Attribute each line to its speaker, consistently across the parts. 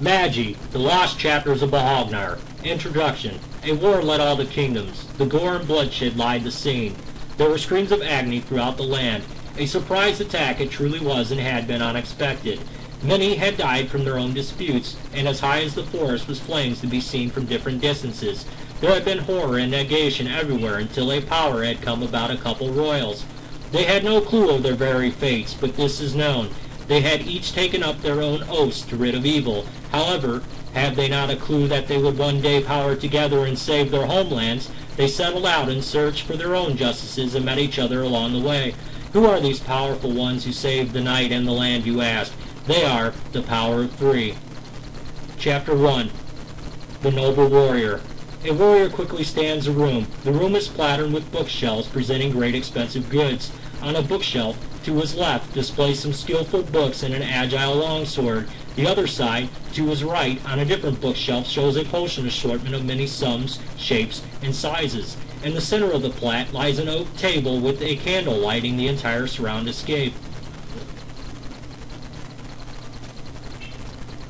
Speaker 1: Magi, the Lost Chapters of Baholgnar. Introduction. A war led all the kingdoms. The gore and bloodshed lied the scene. There were screams of agony throughout the land. A surprise attack it truly was and had been unexpected. Many had died from their own disputes, and as high as the forest was flames to be seen from different distances. There had been horror and negation everywhere until a power had come about a couple royals. They had no clue of their very fates, but this is known. They had each taken up their own oaths to rid of evil. However, had they not a clue that they would one day power together and save their homelands, they settled out in search for their own justices and met each other along the way. Who are these powerful ones who saved the night and the land, you ask? They are the Power of Three. Chapter 1. The Noble Warrior. A warrior quickly scans a room. The room is splattered with bookshelves presenting great expensive goods. On a bookshelf to his left displays some skillful books and an agile longsword. The other side, to his right, on a different bookshelf, shows a potion assortment of many sums, shapes, and sizes. In the center of the plat lies an oak table with a candle lighting the entire surround-escape.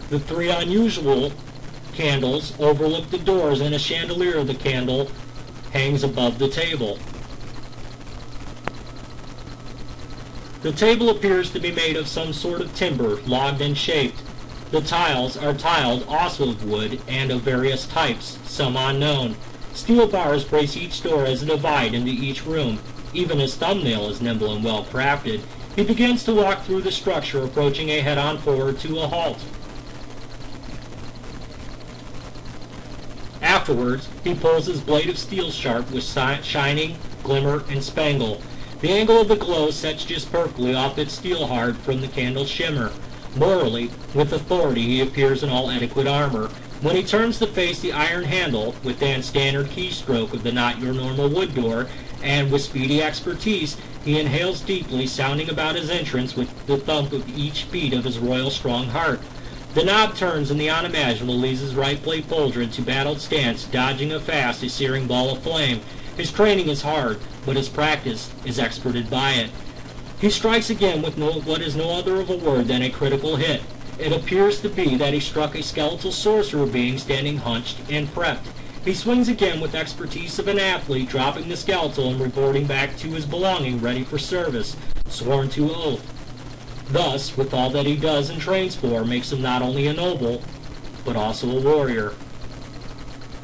Speaker 1: The three unusual candles overlook the doors, and a chandelier of the candle hangs above the table. The table appears to be made of some sort of timber, logged and shaped. The tiles are tiled also of wood and of various types, some unknown. Steel bars brace each door as a divide into each room. Even his thumbnail is nimble and well crafted. He begins to walk through the structure, approaching a head-on forward to a halt. Afterwards, he pulls his blade of steel sharp with shining, glimmer, and spangle. The angle of the glow sets just perfectly off its steel hard from the candle's shimmer. Morally, with authority, he appears in all adequate armor. When he turns to face the iron handle, with that standard keystroke of the not-your-normal wood door, and with speedy expertise, he inhales deeply, sounding about his entrance with the thump of each beat of his royal strong heart. The knob turns, and the unimaginable leaves his right blade fulgurant to battled stance, dodging fast a searing ball of flame. His training is hard, but his practice is experted by it. He strikes again with what is no other of a word than a critical hit. It appears to be that he struck a skeletal sorcerer being standing hunched and prepped. He swings again with expertise of an athlete, dropping the skeletal and reporting back to his belonging ready for service, sworn to oath. Thus, with all that he does and trains for, makes him not only a noble, but also a warrior.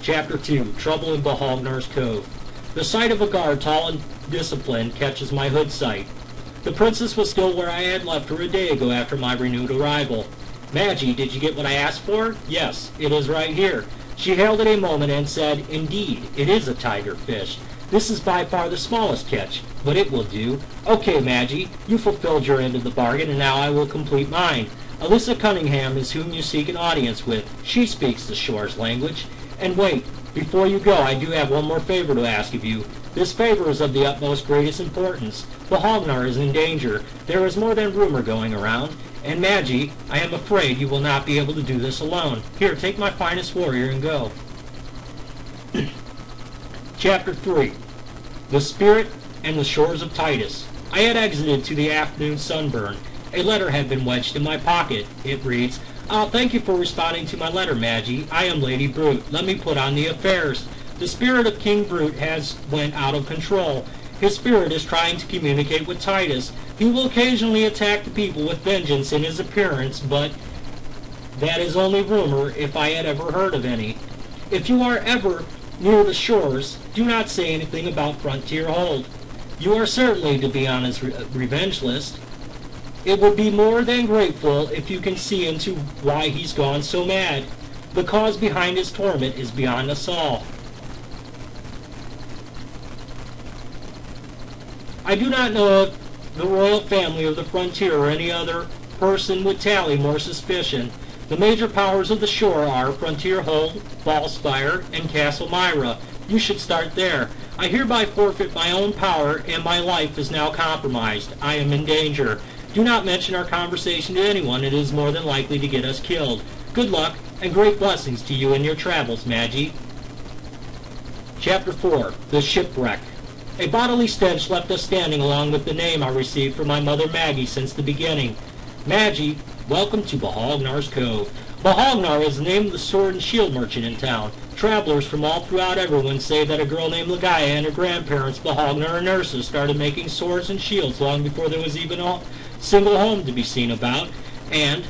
Speaker 1: Chapter 2. Trouble in Baholgnar's Cove. The sight of a guard tall and disciplined catches my hood sight. The princess was still where I had left her a day ago after my renewed arrival. Magi, did you get what I asked for? Yes, it is right here. She held it a moment and said, Indeed, it is a tiger fish. This is by far the smallest catch, but it will do. Okay, Magi, you fulfilled your end of the bargain, and now I will complete mine. Alyssa Cunningham is whom you seek an audience with. She speaks the shore's language. And wait, before you go, I do have one more favor to ask of you. This favor is of the utmost greatest importance. Baholgnar is in danger. There is more than rumor going around. And Magi, I am afraid you will not be able to do this alone. Here, take my finest warrior and go. Chapter 3. The Spirit and the Shores of Titus. I had exited to the afternoon sunburn. A letter had been wedged in my pocket. It reads, Thank you for responding to my letter, Magi. I am Lady Brute. Let me put on the affairs. The spirit of King Brute has went out of control. His spirit is trying to communicate with Titus. He will occasionally attack the people with vengeance in his appearance, but that is only rumor, if I had ever heard of any. If you are ever near the shores, do not say anything about Frontier Hold. You are certainly to be on his revenge list. It would be more than grateful if you can see into why he's gone so mad. The cause behind his torment is beyond us all. I do not know if the royal family of the frontier or any other person would tally more suspicion. The major powers of the shore are Frontier Hold, Ballspire, and Castle Myra. You should start there. I hereby forfeit my own power, and my life is now compromised. I am in danger. Do not mention our conversation to anyone. It is more than likely to get us killed. Good luck, and great blessings to you in your travels, Magi. Chapter 4. The Shipwreck. A bodily stench left us standing along with the name I received from my mother Maggie since the beginning. Magi, welcome to Baholgnar's Cove. Baholgnar is the name of the sword and shield merchant in town. Travelers from all throughout everyone say that a girl named Magi-The and her grandparents, Baholgnar and Ursa, started making swords and shields long before there was even a single home to be seen about, and,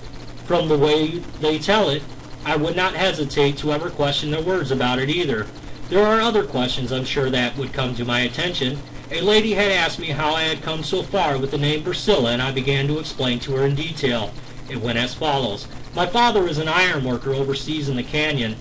Speaker 1: from the way they tell it, I would not hesitate to ever question their words about it either. There are other questions I'm sure that would come to my attention. A lady had asked me how I had come so far with the name Priscilla, and I began to explain to her in detail. It went as follows. My father is an iron worker overseas in the canyon.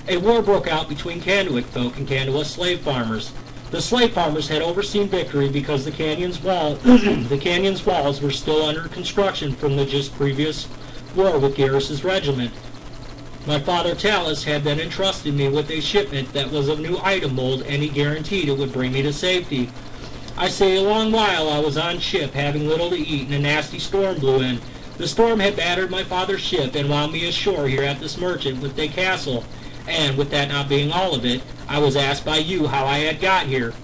Speaker 1: A war broke out between Kanduik folk and Kandawa slave farmers. The slave farmers had overseen victory because the canyon's walls were still under construction from the just previous war with Garrus's regiment. My father Talus had then entrusted me with a shipment that was of new item mold, and he guaranteed it would bring me to safety. I say a long while I was on ship, having little to eat, and a nasty storm blew in. The storm had battered my father's ship and wound me ashore here at this merchant with a castle, and with that not being all of it, I was asked by you how I had got here.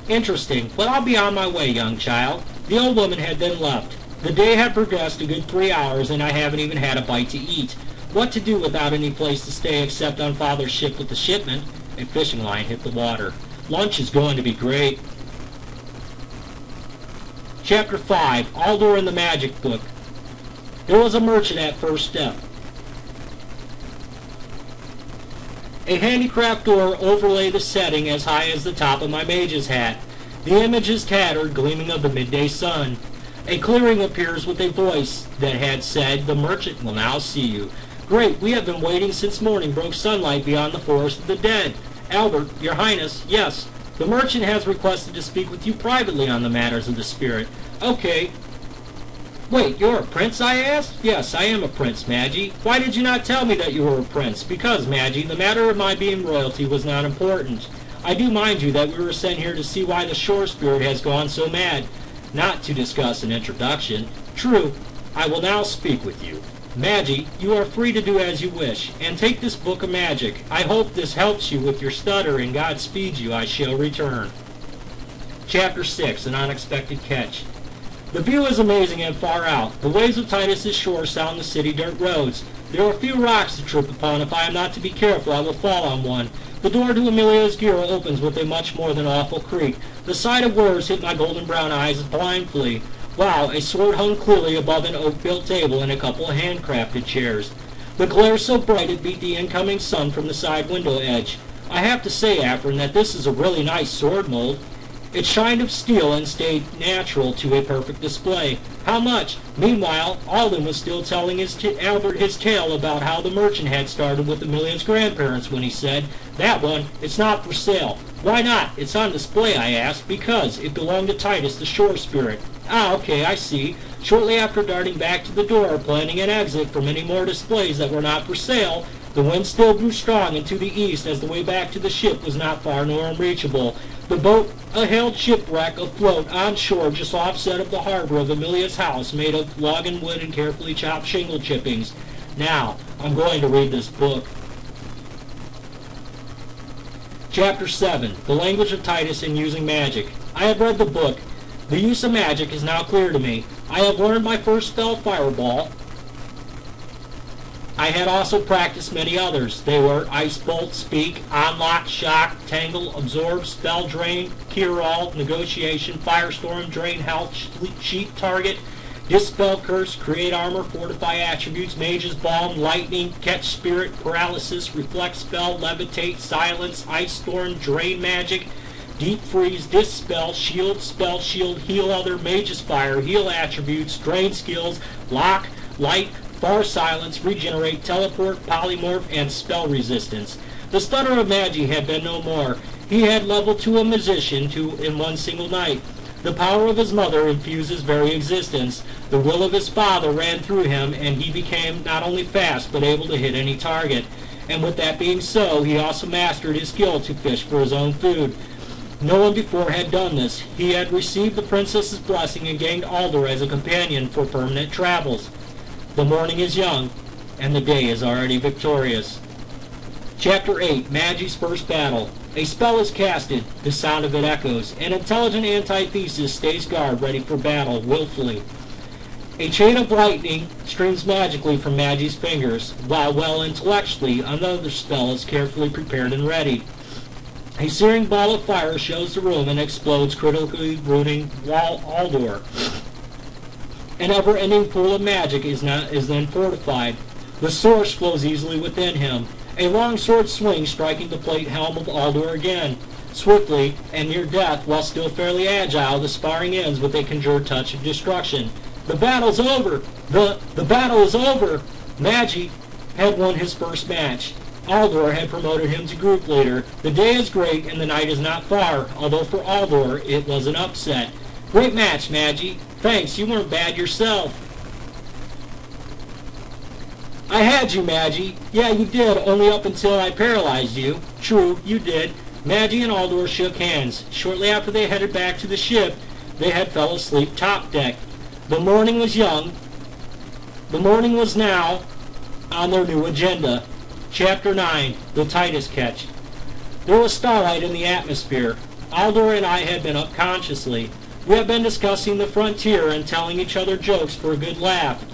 Speaker 1: Interesting, but I'll be on my way, young child. The old woman had then left. The day had progressed a good 3 hours, and I haven't even had a bite to eat. What to do without any place to stay except on father's ship with the shipment? A fishing line hit the water. Lunch is going to be great. Chapter 5, Aldor and the Magic Book. There was a merchant at First Step. A handicraft door overlay the setting as high as the top of my mage's hat. The image is tattered, gleaming of the midday sun. A clearing appears with a voice that had said, "The merchant will now see you." Great, we have been waiting since morning broke sunlight beyond the forest of the dead. Albert, your highness, yes. The merchant has requested to speak with you privately on the matters of the spirit. Okay. Wait, you're a prince, I asked? Yes, I am a prince, Magi. Why did you not tell me that you were a prince? Because, Magi, the matter of my being royalty was not important. I do mind you that we were sent here to see why the shore spirit has gone so mad, not to discuss an introduction. True, I will now speak with you. Magi, you are free to do as you wish, and take this book of magic. I hope this helps you with your stutter, and God speed you. I shall return. Chapter 6, An Unexpected Catch. The view is amazing and far out. The waves of Titus's shore sound the city dirt roads. There are few rocks to trip upon. If I am not to be careful, I will fall on one. The door to Emilia's Gira opens with a much more than awful creak. The sight of words hit my golden brown eyes blindly. Wow, a sword hung clearly above an oak-built table and a couple of handcrafted chairs. The glare so bright it beat the incoming sun from the side window edge. I have to say, Afrin, that this is a really nice sword mold. It shined of steel and stayed natural to a perfect display. How much? Meanwhile, Alden was still telling Albert his tale about how the merchant had started with Emilia's grandparents when he said, "That one, it's not for sale." "Why not? It's on display," I asked. "Because it belonged to Titus, the shore spirit." "Ah, okay, I see." Shortly after darting back to the door, planning an exit from any more displays that were not for sale, the wind still blew strong and to the east as the way back to the ship was not far nor unreachable. The boat, a hailed shipwreck afloat on shore just offset of the harbor of Emilia's house, made of log and wood and carefully chopped shingle chippings. Now, I'm going to read this book. Chapter 7, The Language of Titus in Using Magic. I have read the book. The use of magic is now clear to me. I have learned my first spell, Fireball. I had also practiced many others. They were Ice Bolt, Speak, Unlock, Shock, Tangle, Absorb, Spell Drain, Cure-All, Negotiation, Firestorm, Drain Health, Cheat Target, Dispel Curse, Create Armor, Fortify Attributes, Mage's Balm, Lightning, Catch Spirit, Paralysis, Reflect Spell, Levitate, Silence, Ice Storm, Drain Magic, Deep Freeze, Dispel, Shield, Spell Shield, Heal Other, Mage's Fire, Heal Attributes, Drain Skills, Lock, Light, Far Silence, Regenerate, Teleport, Polymorph, and Spell Resistance. The stutter of Magi had been no more. He had leveled to a magician in one single night. The power of his mother infused his very existence. The will of his father ran through him, and he became not only fast, but able to hit any target. And with that being so, he also mastered his skill to fish for his own food. No one before had done this. He had received the princess's blessing and gained Aldor as a companion for permanent travels. The morning is young, and the day is already victorious. Chapter 8, Magi's First Battle. A spell is casted, the sound of it echoes. An intelligent antithesis stays guard ready for battle, willfully. A chain of lightning streams magically from Magi's fingers, while well intellectually another spell is carefully prepared and ready. A searing ball of fire shows the room and explodes, critically wounding Aldor. An ever-ending pool of magic is then fortified. The source flows easily within him. A long sword swings, striking the plate helm of Aldor again. Swiftly, and near death, while still fairly agile, the sparring ends with a conjured touch of destruction. The battle's over! The battle is over! Magi had won his first match. Aldor had promoted him to group leader. The day is great and the night is not far, although for Aldor it was an upset. Great match, Magi. Thanks, you weren't bad yourself. I had you, Magi. Yeah, you did, only up until I paralyzed you. True, you did. Magi and Aldor shook hands. Shortly after they headed back to the ship, they had fell asleep top deck. The morning was now on their new agenda. Chapter 9, The Titus Catch. There was starlight in the atmosphere. Aldor and I had been up consciously. We had been discussing the frontier and telling each other jokes for a good laugh.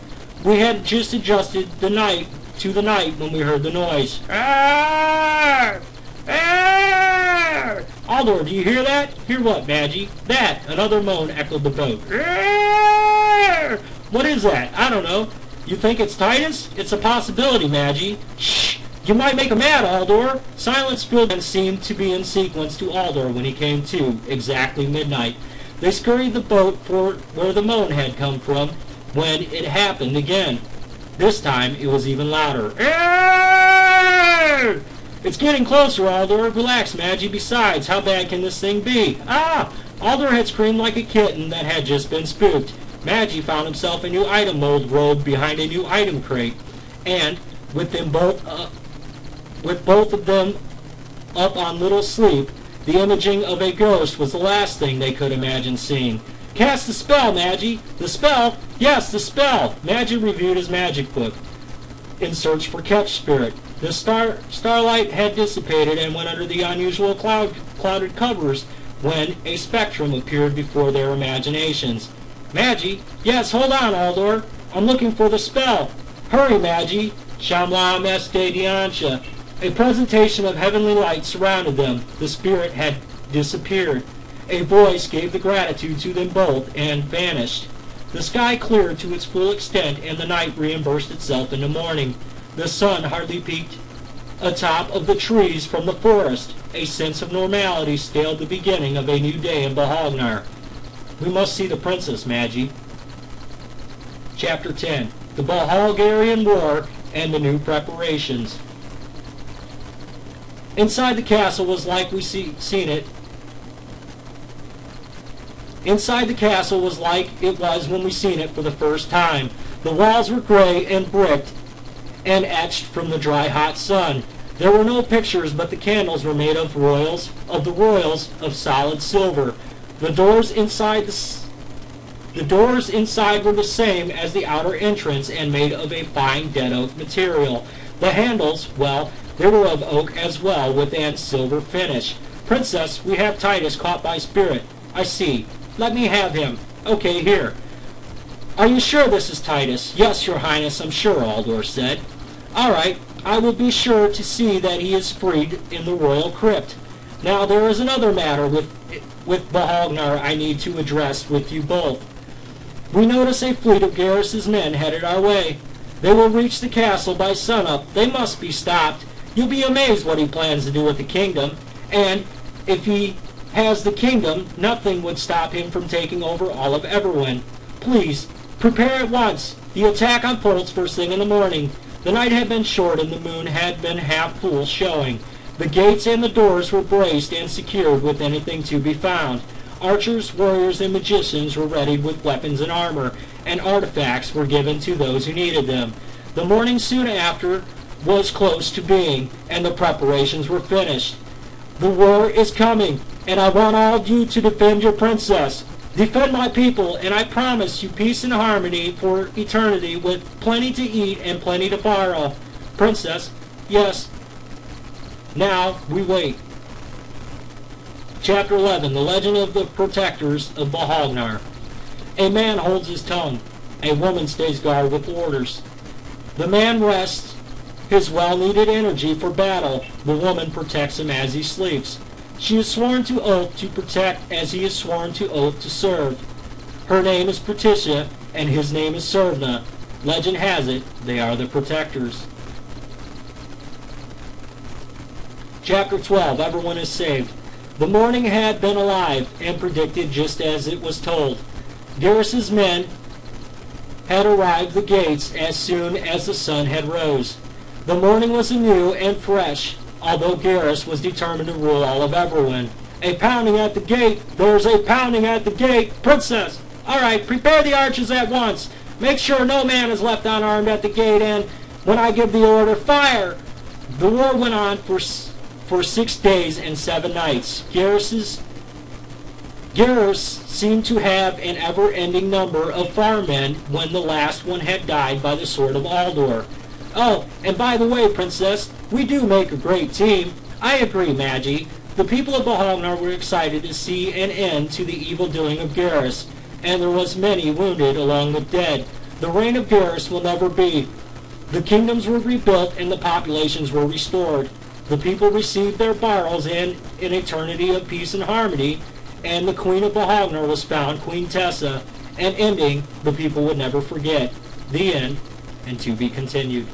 Speaker 1: We had just adjusted the night when we heard the noise. Arr! Arr! Aldor, do you hear that? Hear what, Magi? That! Another moan echoed the boat. Arr! What is that? I don't know. You think it's Titus? It's a possibility, Magi. Shh! You might make him mad, Aldor. Silence filled and seemed to be in sequence to Aldor when he came to, exactly midnight. They scurried the boat for where the moan had come from when it happened again. This time it was even louder. Arr! It's getting closer, Aldor. Relax, Magi. Besides, how bad can this thing be? Ah! Aldor had screamed like a kitten that had just been spooked. Magi found himself a new item mold rolled behind a new item crate, and with both of them up on little sleep, the imaging of a ghost was the last thing they could imagine seeing. Cast the spell, Magi! The spell? Yes, the spell! Magi reviewed his magic book in search for Catch Spirit. The starlight had dissipated and went under the unusual clouded covers when a spectrum appeared before their imaginations. Magi? Yes, hold on, Aldor. I'm looking for the spell. Hurry, Magi. Shamlam Este Diancha. A presentation of heavenly light surrounded them. The spirit had disappeared. A voice gave the gratitude to them both and vanished. The sky cleared to its full extent and the night reimbursed itself into morning. The sun hardly peeked atop of the trees from the forest. A sense of normality stayed the beginning of a new day in Baholgnar. We must see the princess, Magi. Chapter 10. The Baholgarian War and the New Preparations. Inside the castle was like we seen it. Inside the castle was like it was when we seen it for the first time. The walls were gray and bricked and etched from the dry hot sun. There were no pictures, but the candles were made of the royals of solid silver. The doors inside were the same as the outer entrance and made of a fine dead oak material. The handles, well, they were of oak as well, with an silver finish. Princess, we have Titus caught by spirit. I see. Let me have him. Okay, here. Are you sure this is Titus? Yes, your highness, I'm sure, Aldor said. All right, I will be sure to see that he is freed in the royal crypt. Now there is another matter with Baholgnar I need to address with you both. We notice a fleet of Garrus's men headed our way. They will reach the castle by sunup. They must be stopped. You'll be amazed what he plans to do with the kingdom. And if he has the kingdom, nothing would stop him from taking over all of Everwyn. Please, prepare at once. The attack unfolds first thing in the morning. The night had been short and the moon had been half full showing. The gates and the doors were braced and secured with anything to be found. Archers, warriors, and magicians were readied with weapons and armor, and artifacts were given to those who needed them. The morning soon after was close to being, and the preparations were finished. The war is coming, and I want all of you to defend your princess. Defend my people, and I promise you peace and harmony for eternity with plenty to eat and plenty to borrow. Princess, yes. Now we wait. Chapter 11. The Legend of the Protectors of Baholgnar. A man holds his tongue. A woman stays guard with orders. The man rests his well-needed energy for battle. The woman protects him as he sleeps. She is sworn to oath to protect as he is sworn to oath to serve. Her name is Patricia, and his name is Servna. Legend has it, they are the protectors. Chapter 12, Everyone is Saved. The morning had been alive, and predicted just as it was told. Garrus's men had arrived the gates as soon as the sun had rose. The morning was anew and fresh, although Garrus was determined to rule all of Everwin. A pounding at the gate! There's a pounding at the gate! Princess! All right, prepare the archers at once. Make sure no man is left unarmed at the gate, and when I give the order, fire! The war went on for 6 days and 7 nights. Garrus seemed to have an ever-ending number of firemen when the last one had died by the sword of Aldor. Oh, and by the way, Princess, we do make a great team. I agree, Magi. The people of Baholgnar were excited to see an end to the evil doing of Garrus, and there was many wounded along with dead. The reign of Garrus will never be. The kingdoms were rebuilt and the populations were restored. The people received their borrows and an eternity of peace and harmony, and the Queen of Baholgnar was found Queen Tessa, an ending the people would never forget. The end, and to be continued.